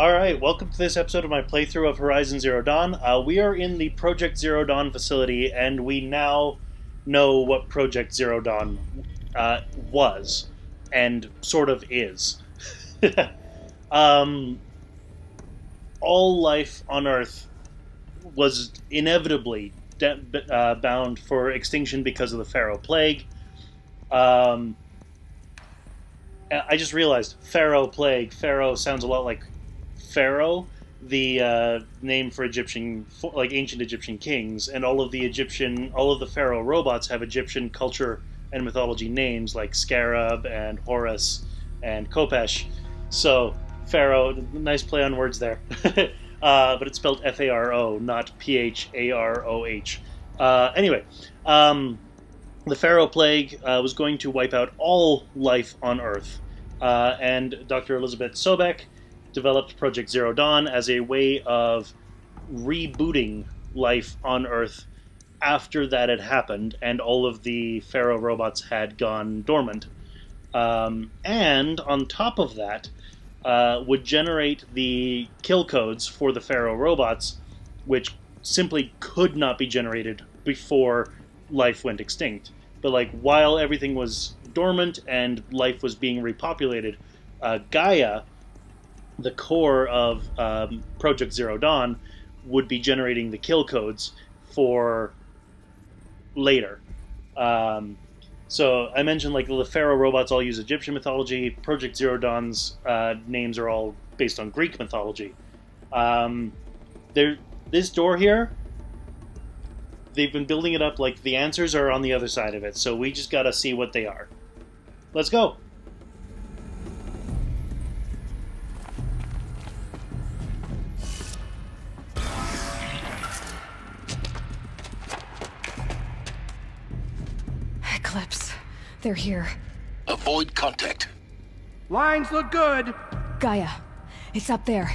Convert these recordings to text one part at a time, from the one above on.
Alright, welcome to this episode of my playthrough of Horizon Zero Dawn. We are in the Project Zero Dawn facility, and we now know what Project Zero Dawn was, and sort of is. All life on Earth was inevitably bound for extinction because of the Pharaoh Plague. I just realized, Pharaoh Plague. Pharaoh sounds a lot like Pharaoh, the name for Egyptian, like ancient Egyptian kings, and all of the Pharaoh robots have Egyptian culture and mythology names like Scarab and Horus and Kopesh. So Pharaoh, nice play on words there, but it's spelled F-A-R-O, not P-H-A-R-O-H. Anyway, the Pharaoh Plague was going to wipe out all life on Earth, and Dr. Elizabeth Sobek developed Project Zero Dawn as a way of rebooting life on Earth after that had happened and all of the Pharaoh robots had gone dormant. And on top of that, would generate the kill codes for the Pharaoh robots, which simply could not be generated before life went extinct. But like while everything was dormant and life was being repopulated, Gaia, the core of Project Zero Dawn, would be generating the kill codes for later. So I mentioned like the Pharaoh robots all use Egyptian mythology. Project Zero Dawn's names are all based on Greek mythology. This door here, they've been building it up like the answers are on the other side of it, so we just gotta see what they are. Let's go! Eclipse. They're here. Avoid contact. Lines look good. Gaia. It's up there.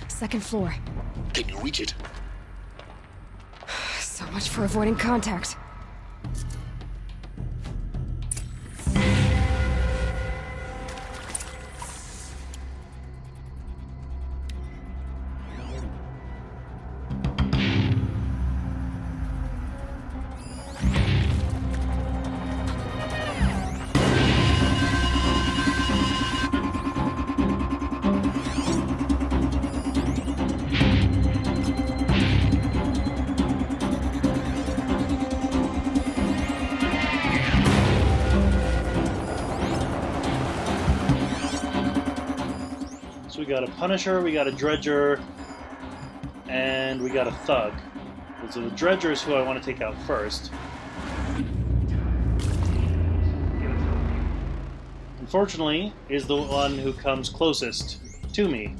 Second floor. Can you reach it? So much for avoiding contact. So we got a Punisher, we got a Dredger, and we got a Thug. So the Dredger is who I want to take out first. Unfortunately, is the one who comes closest to me.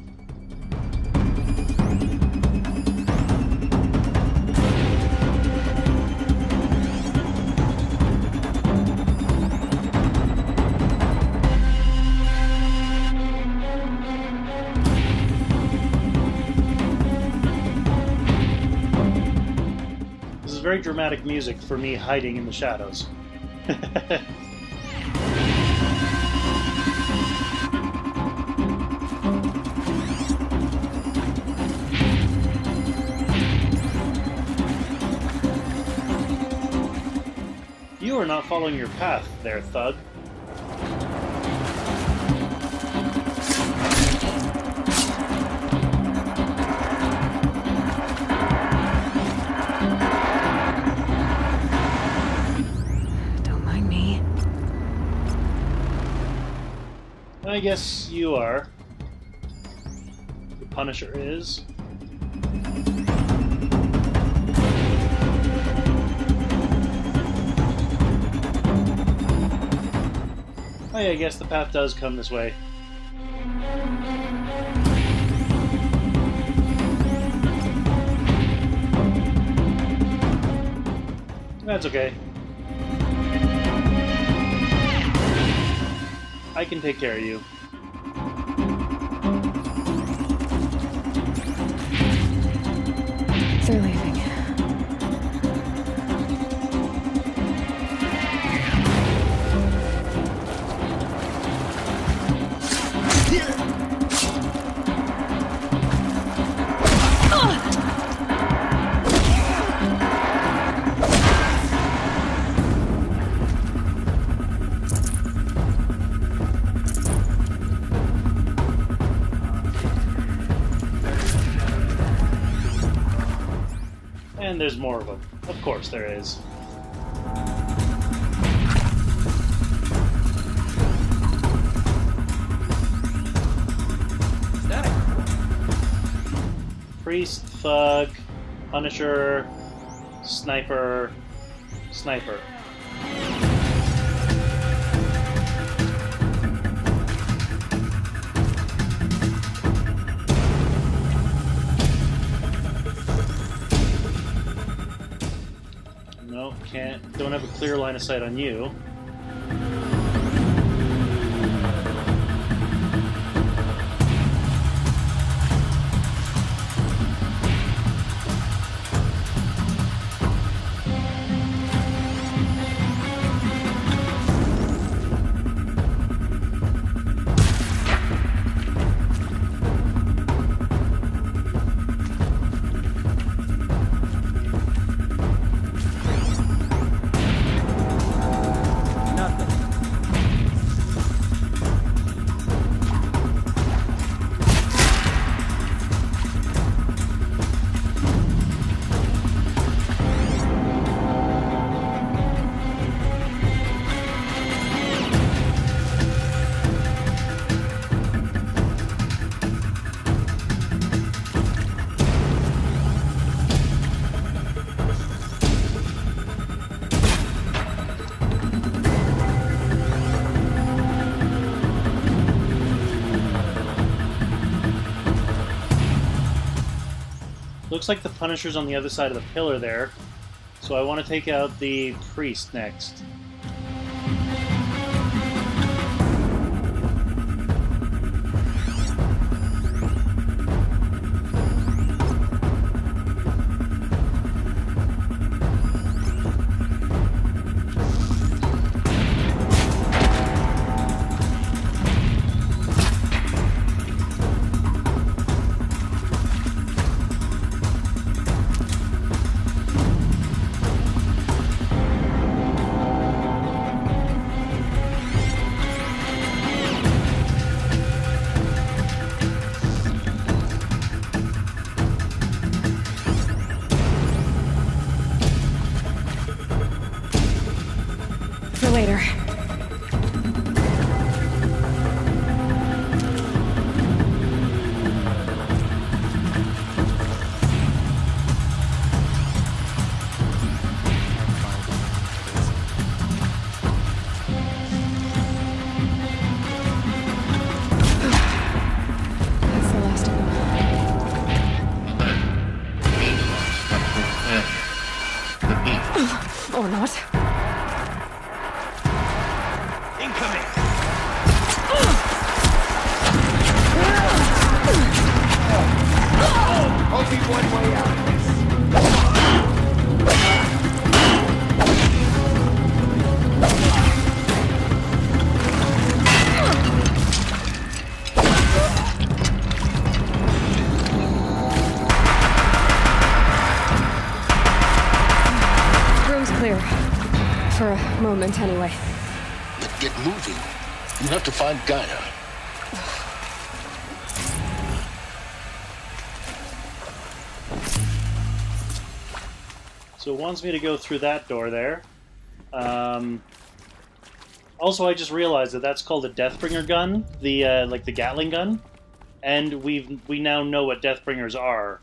Very dramatic music for me hiding in the shadows. You are not following your path there, Thug. I guess you are. The Punisher is. Oh yeah, I guess the path does come this way. That's okay. I can take care of you. They're leaving. And there's more of them. Of course there is. Priest, Thug, Punisher, Sniper, Sniper. No, can't. Don't have a clear line of sight on you. Looks like the Punisher's on the other side of the pillar there, so I want to take out the Priest next. For later. That's the last of them. Or not. Incoming! I'll be one way out of this. Room's clear. For a moment, anyway. But get moving. You have to find Gaia. So it wants me to go through that door there. Also, I just realized that that's called a Deathbringer gun, the like the Gatling gun, and we now know what Deathbringers are,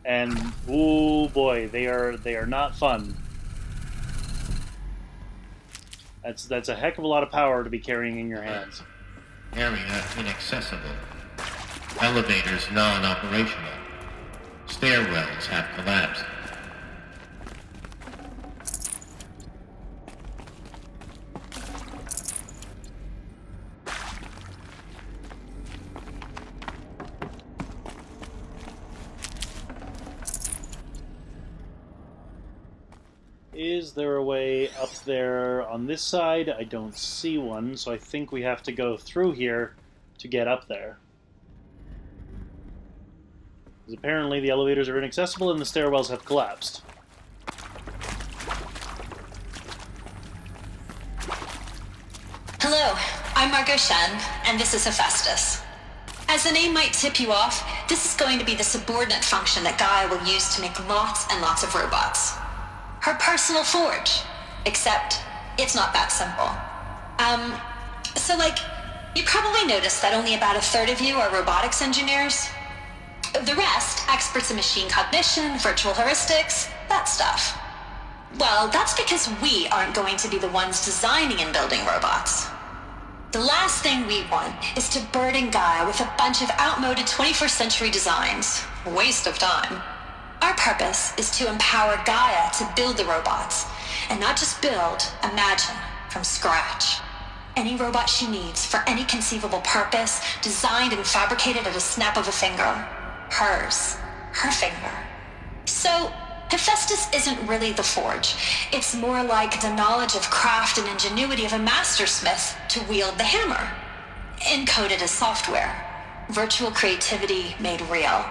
and oh boy, they are not fun. That's a heck of a lot of power to be carrying in your hands. Area inaccessible. Elevators non-operational. Stairwells have collapsed. Is there a way up there on this side? I don't see one, so I think we have to go through here to get up there. Because apparently the elevators are inaccessible and the stairwells have collapsed. Hello, I'm Margot Shen, and this is HEPHAESTUS. As the name might tip you off, this is going to be the subordinate function that Gaia will use to make lots and lots of robots. Her personal forge. Except, it's not that simple. So you probably noticed that only about a third of you are robotics engineers. The rest, experts in machine cognition, virtual heuristics, that stuff. Well, that's because we aren't going to be the ones designing and building robots. The last thing we want is to burden Gaia with a bunch of outmoded 21st century designs. Waste of time. Our purpose is to empower Gaia to build the robots, and not just build, imagine, from scratch. Any robot she needs for any conceivable purpose, designed and fabricated at a snap of a finger. Hers. Her finger. So, Hephaestus isn't really the forge. It's more like the knowledge of craft and ingenuity of a mastersmith to wield the hammer. Encoded as software. Virtual creativity made real.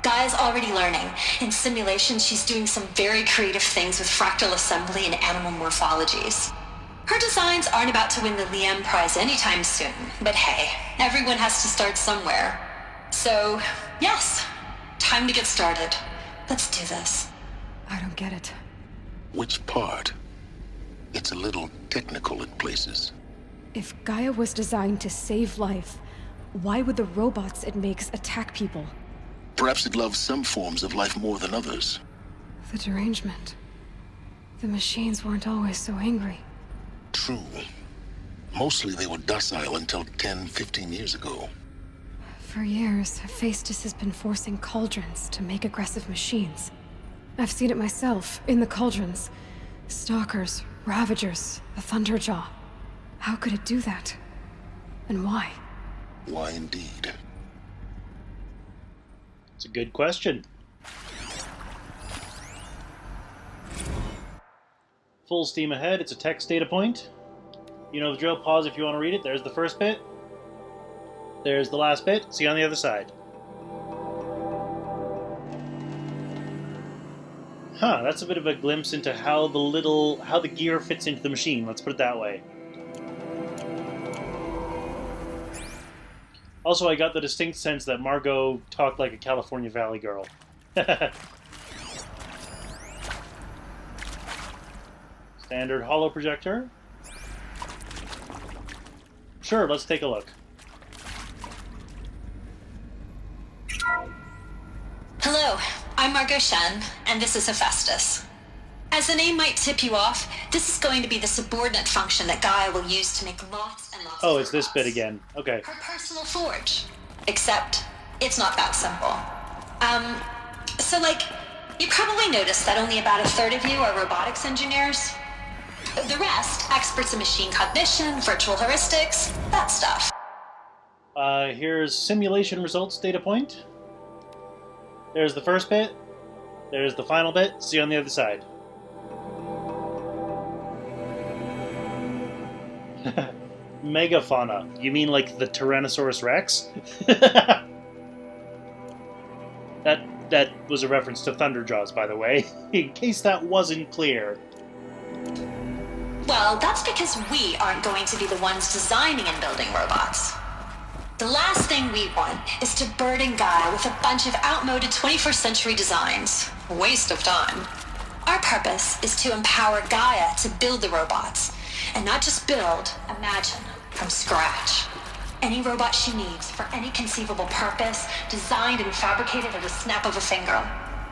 Gaia's already learning. In simulation, she's doing some very creative things with fractal assembly and animal morphologies. Her designs aren't about to win the Liam Prize anytime soon, but hey, everyone has to start somewhere. So, yes, time to get started. Let's do this. I don't get it. Which part? It's a little technical in places. If Gaia was designed to save life, why would the robots it makes attack people? Perhaps it loves some forms of life more than others. The derangement. The machines weren't always so angry. True. Mostly they were docile until 10, 15 years ago. For years, Hephaestus has been forcing cauldrons to make aggressive machines. I've seen it myself, in the cauldrons. Stalkers, Ravagers, the Thunderjaw. How could it do that? And why? Why indeed? It's a good question. Full steam ahead. It's a text data point. You know the drill. Pause if you want to read it. There's the first bit. There's the last bit. See you on the other side. Huh, that's a bit of a glimpse into how the gear fits into the machine, let's put it that way. Also, I got the distinct sense that Margot talked like a California Valley girl. Standard holo projector. Sure, let's take a look. Hello, I'm Margot Shen, and this is Hephaestus. As the name might tip you off, this is going to be the subordinate function that Gaia will use to make lots and lots of Oh, it's this bit robots. again. Okay. Her personal forge. Except, it's not that simple. So you probably noticed that only about a third of you are robotics engineers. The rest, experts in machine cognition, virtual heuristics, that stuff. Here's simulation results data point. There's the first bit. There's the final bit. See you on the other side. Megafauna. You mean like the Tyrannosaurus Rex? That was a reference to Thunderjaws, by the way, in case that wasn't clear. Well, that's because we aren't going to be the ones designing and building robots. The last thing we want is to burden Gaia with a bunch of outmoded 21st century designs. Waste of time. Our purpose is to empower Gaia to build the robots, and not just build, imagine, from scratch. Any robot she needs for any conceivable purpose, designed and fabricated at a snap of a finger.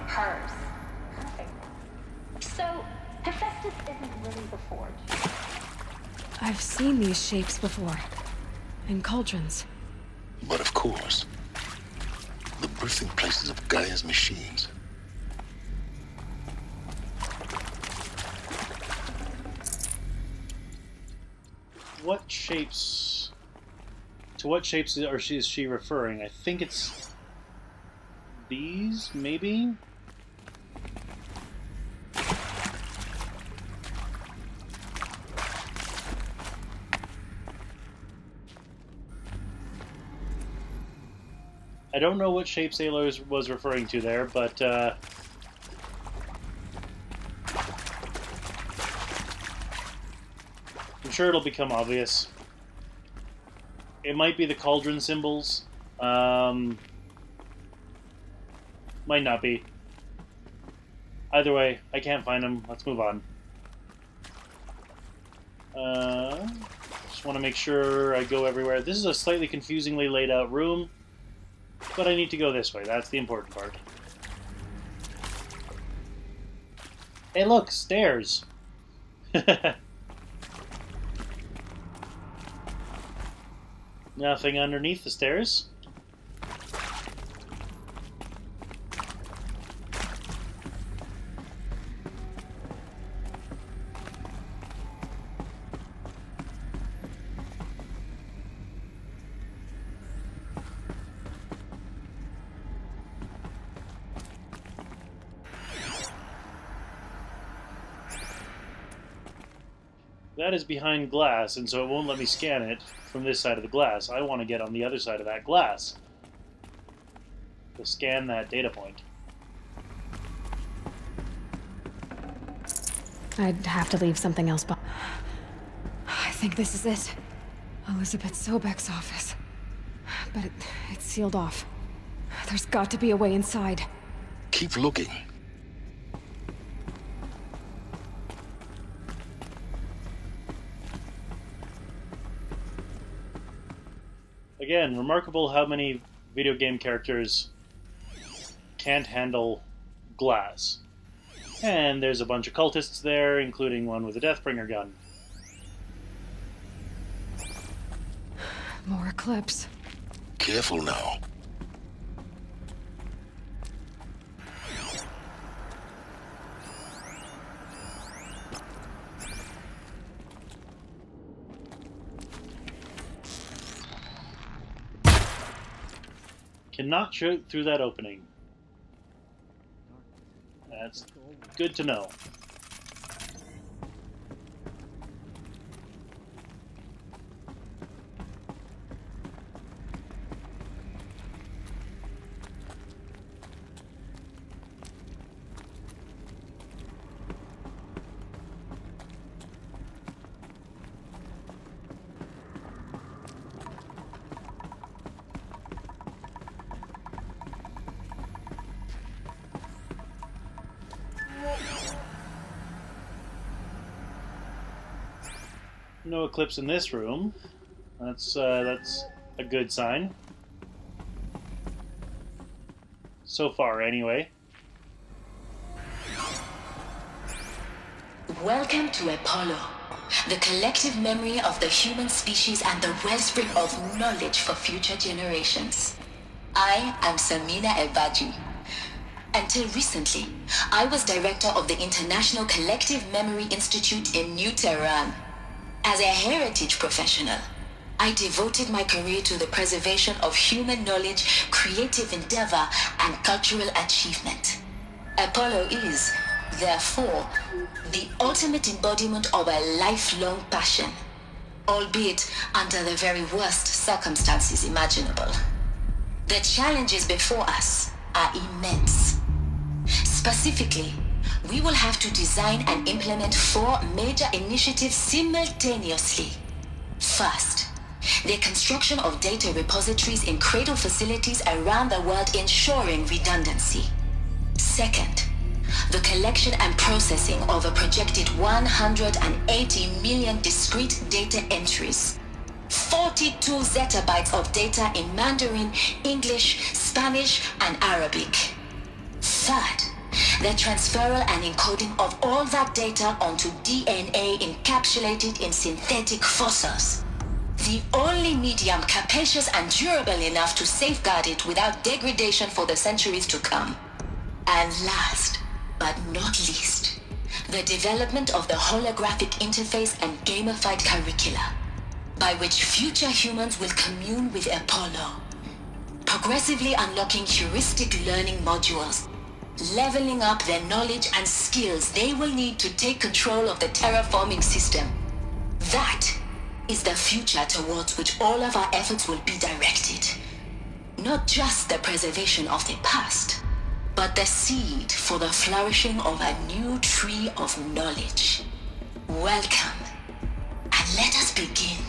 Hers. Her finger. So, Hephaestus isn't really the forge. I've seen these shapes before. In cauldrons. But of course, the birthing places of Gaia's machines. What shapes... To what shapes is she referring? I think it's... these, maybe? I don't know what shape Sailor was referring to there, but I'm sure it'll become obvious. It might be the cauldron symbols. Might not be. Either way, I can't find them. Let's move on. Just want to make sure I go everywhere. This is a slightly confusingly laid out room, but I need to go this way. That's the important part. Hey, look! Stairs! Nothing underneath the stairs. That is behind glass, and so it won't let me scan it from this side of the glass. I want to get on the other side of that glass to scan that data point. I'd have to leave something else behind. I think this is it. Elizabeth Sobek's office. But it's sealed off. There's got to be a way inside. Keep looking. Again, remarkable how many video game characters can't handle glass. And there's a bunch of cultists there, including one with a Deathbringer gun. More Eclipse. Careful now. Cannot shoot through that opening. That's good to know. No Eclipse in this room. That's a good sign. So far, anyway. Welcome to Apollo, the collective memory of the human species and the wellspring of knowledge for future generations. I am Samina Ebaji. Until recently, I was director of the International Collective Memory Institute in New Tehran. As a heritage professional, I devoted my career to the preservation of human knowledge, creative endeavor, and cultural achievement. Apollo is, therefore, the ultimate embodiment of a lifelong passion, albeit under the very worst circumstances imaginable. The challenges before us are immense. Specifically, we will have to design and implement 4 major initiatives simultaneously. First, the construction of data repositories in cradle facilities around the world ensuring redundancy. Second, the collection and processing of a projected 180 million discrete data entries. 42 zettabytes of data in Mandarin, English, Spanish, and Arabic. Third, the transferal and encoding of all that data onto DNA encapsulated in synthetic fossils. The only medium capacious and durable enough to safeguard it without degradation for the centuries to come. And last, but not least, the development of the holographic interface and gamified curricula, by which future humans will commune with Apollo, progressively unlocking heuristic learning modules, leveling up their knowledge and skills they will need to take control of the terraforming system. That is the future towards which all of our efforts will be directed. Not just the preservation of the past, but the seed for the flourishing of a new tree of knowledge. Welcome, and let us begin.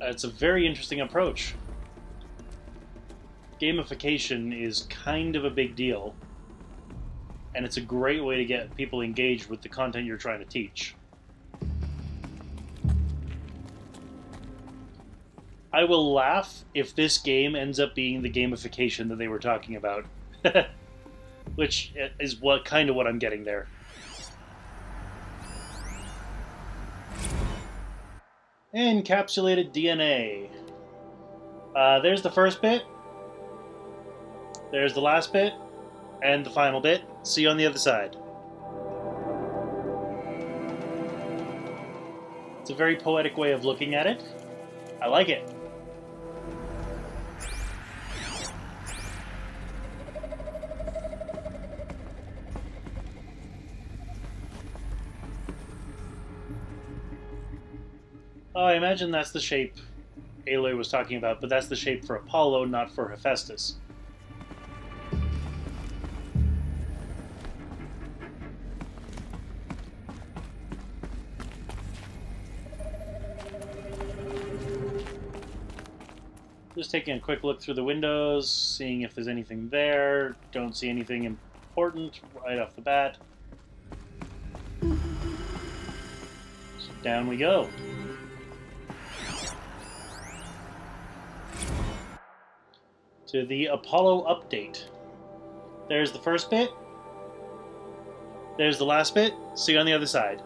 It's a very interesting approach. gamification is kind of a big deal, and it's a great way to get people engaged with the content you're trying to teach. I will laugh if this game ends up being the gamification that they were talking about. Which is what I'm getting there. Encapsulated DNA. There's the first bit. There's the last bit. And the final bit. See you on the other side. It's a very poetic way of looking at it. I like it. Oh, I imagine that's the shape Aloy was talking about, but that's the shape for Apollo, not for Hephaestus. Just taking a quick look through the windows, seeing if there's anything there. Don't see anything important right off the bat. So down we go. To the Apollo update. There's the first bit. There's the last bit. See you on the other side.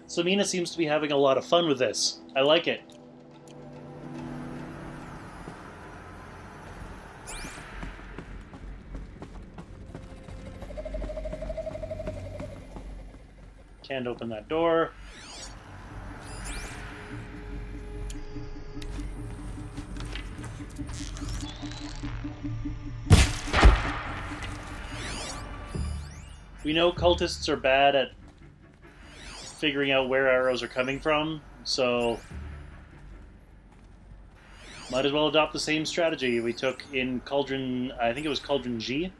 Samina seems to be having a lot of fun with this. I like it. Can't open that door. We know cultists are bad at figuring out where arrows are coming from, so might as well adopt the same strategy we took in Cauldron, I think it was Cauldron G.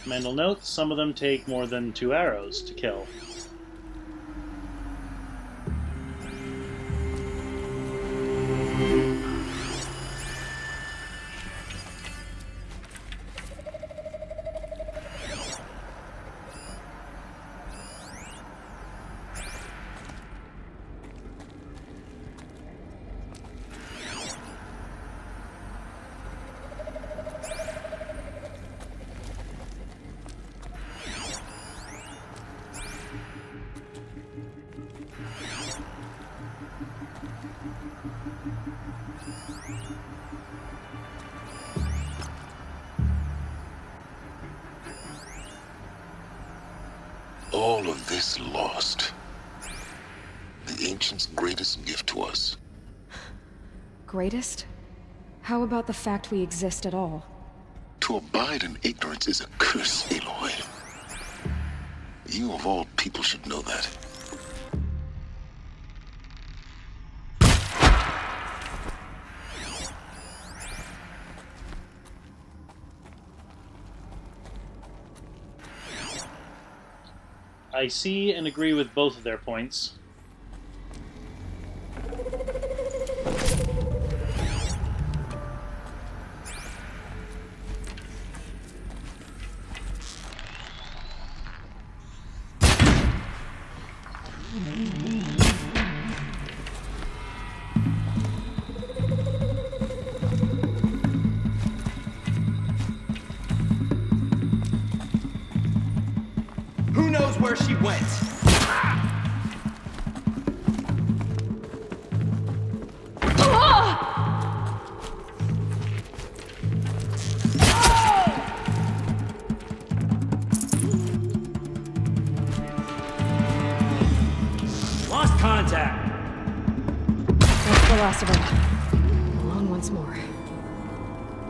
Mandel notes, some of them take more than 2 arrows to kill. All of this lost. The Ancients' greatest gift to us. Greatest? How about the fact we exist at all? To abide in ignorance is a curse, Aloy. You of all people should know that. I see and agree with both of their points. Who knows where she went? last of them. Alone once more.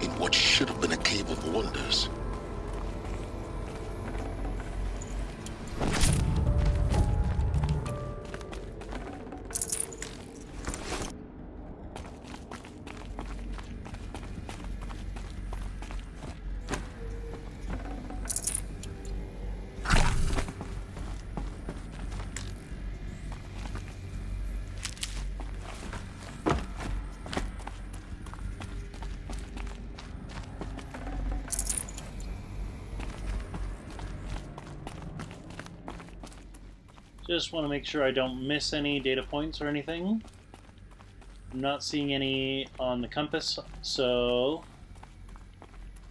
In what should have been a cave of wonders. Just want to make sure I don't miss any data points or anything. I'm not seeing any on the compass, so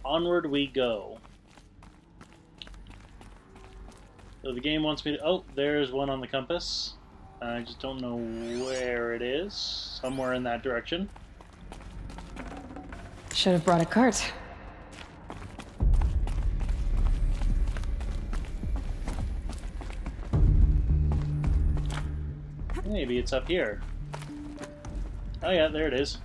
onward we go. So the game wants me to... Oh, there's one on the compass. I just don't know where it is. Somewhere in that direction. Should have brought a cart. Maybe it's up here. Oh yeah, there it is.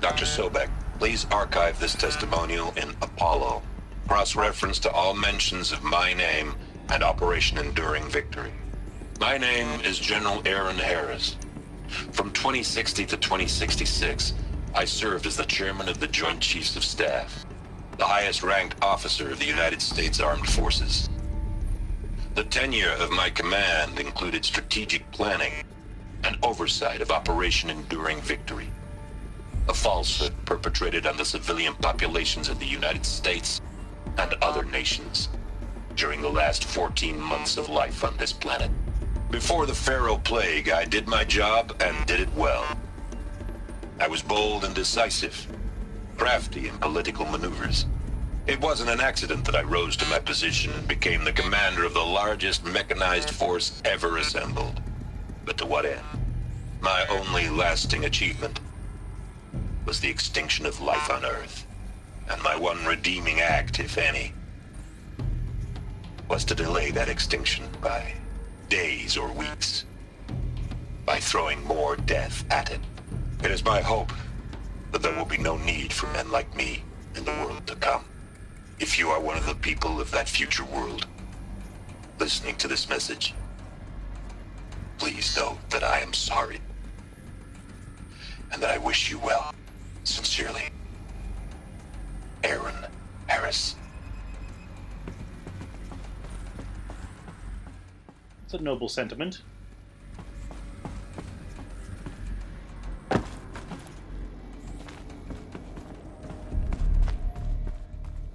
Dr. Sobek, please archive this testimonial in Apollo. Cross-reference to all mentions of my name and Operation Enduring Victory. My name is General Aaron Harris. From 2060 to 2066, I served as the chairman of the Joint Chiefs of Staff, the highest-ranked officer of the United States Armed Forces. The tenure of my command included strategic planning and oversight of Operation Enduring Victory, a falsehood perpetrated on the civilian populations of the United States and other nations during the last 14 months of life on this planet. Before the Pharaoh Plague, I did my job and did it well. I was bold and decisive, crafty in political maneuvers. It wasn't an accident that I rose to my position and became the commander of the largest mechanized force ever assembled. But to what end? My only lasting achievement was the extinction of life on Earth. And my one redeeming act, if any, was to delay that extinction by days or weeks, by throwing more death at it. It is my hope that there will be no need for men like me in the world to come. If you are one of the people of that future world listening to this message, please know that I am sorry and that I wish you well. Sincerely, Aaron Harris. It's a noble sentiment.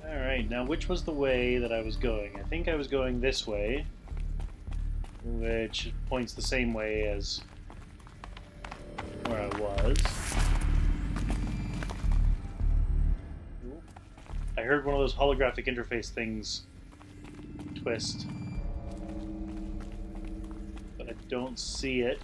Alright, now which was the way that I was going? I think I was going this way, which points the same way as where I was. Ooh. I heard one of those holographic interface things twist, but I don't see it.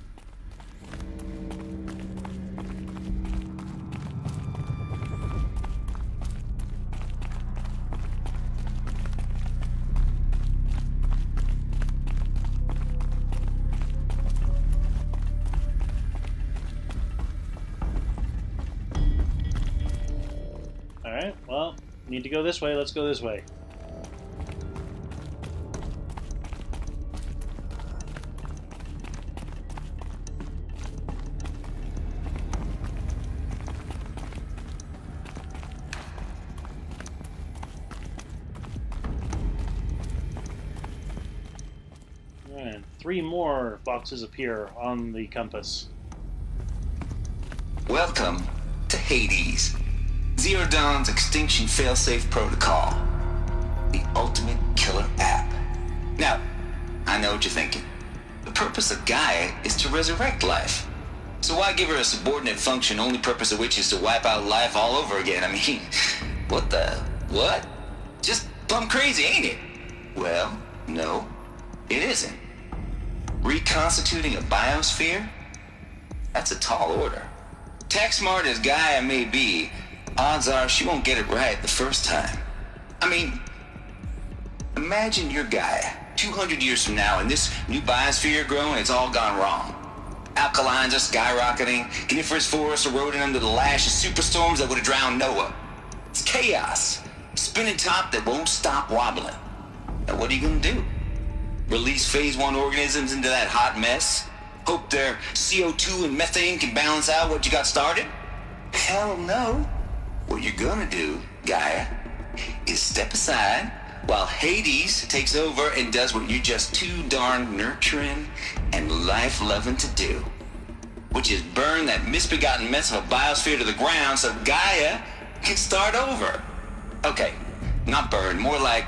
Alright, well, need to go this way, let's go this way. And 3 more boxes appear on the compass. Welcome to Hades. Zero Dawn's Extinction Failsafe Protocol. The ultimate killer app. Now, I know what you're thinking. The purpose of Gaia is to resurrect life. So why give her a subordinate function, only purpose of which is to wipe out life all over again? I mean, what? Just plumb crazy, ain't it? Well, no, it isn't. Reconstituting a biosphere? That's a tall order. Tech smart as Gaia may be, odds are she won't get it right the first time. I mean, imagine you're Gaia, 200 years from now, and this new biosphere growing, it's all gone wrong. Alkalines are skyrocketing, coniferous forests eroding under the lash of superstorms that would have drowned Noah. It's chaos. Spinning top that won't stop wobbling. Now what are you gonna do? Release phase 1 organisms into that hot mess? Hope their CO2 and methane can balance out what you got started? Hell no. What you're gonna do, Gaia, is step aside while Hades takes over and does what you're just too darn nurturing and life-loving to do, which is burn that misbegotten mess of a biosphere to the ground so Gaia can start over. Okay, not burn, more like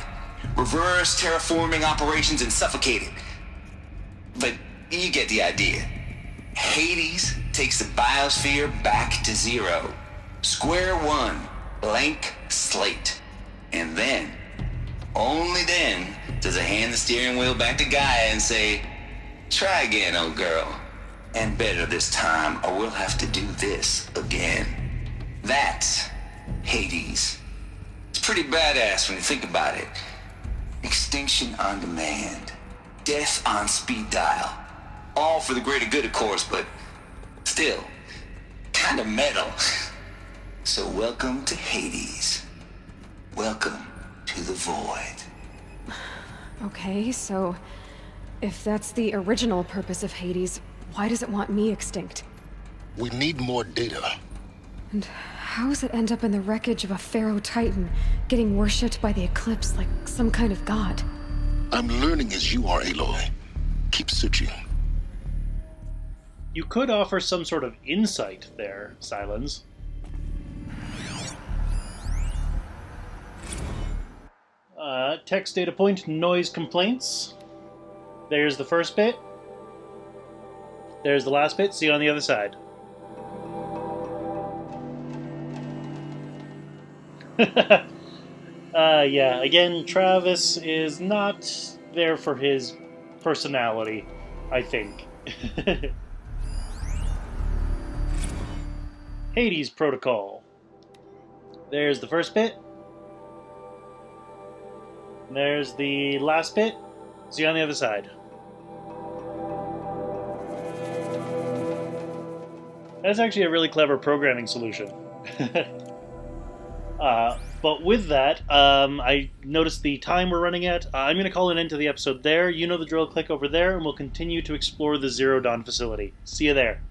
reverse terraforming operations and suffocate it. But you get the idea. Hades takes the biosphere back to zero. Square one, blank slate. And then, only then, does it hand the steering wheel back to Gaia and say, try again, old girl. And better this time, or we'll have to do this again. That's Hades. It's pretty badass when you think about it. Extinction on demand. Death on speed dial. All for the greater good, of course, but still, kind of metal. So welcome to Hades. Welcome to the void. Okay, so if that's the original purpose of Hades, why does it want me extinct? We need more data. And how does it end up in the wreckage of a Pharaoh Titan, getting worshipped by the Eclipse like some kind of god? I'm learning as you are, Aloy. Keep searching. You could offer some sort of insight there, Silence. Text data point, noise complaints. There's the first bit. There's the last bit. See you on the other side. Yeah, again, Travis is not there for his personality, I think. Hades Protocol. There's the first bit. There's the last bit. See you on the other side. That's actually a really clever programming solution. But with that, I noticed the time we're running at. I'm going to call an end to the episode there. You know the drill. Click over there, and we'll continue to explore the Zero Dawn facility. See you there.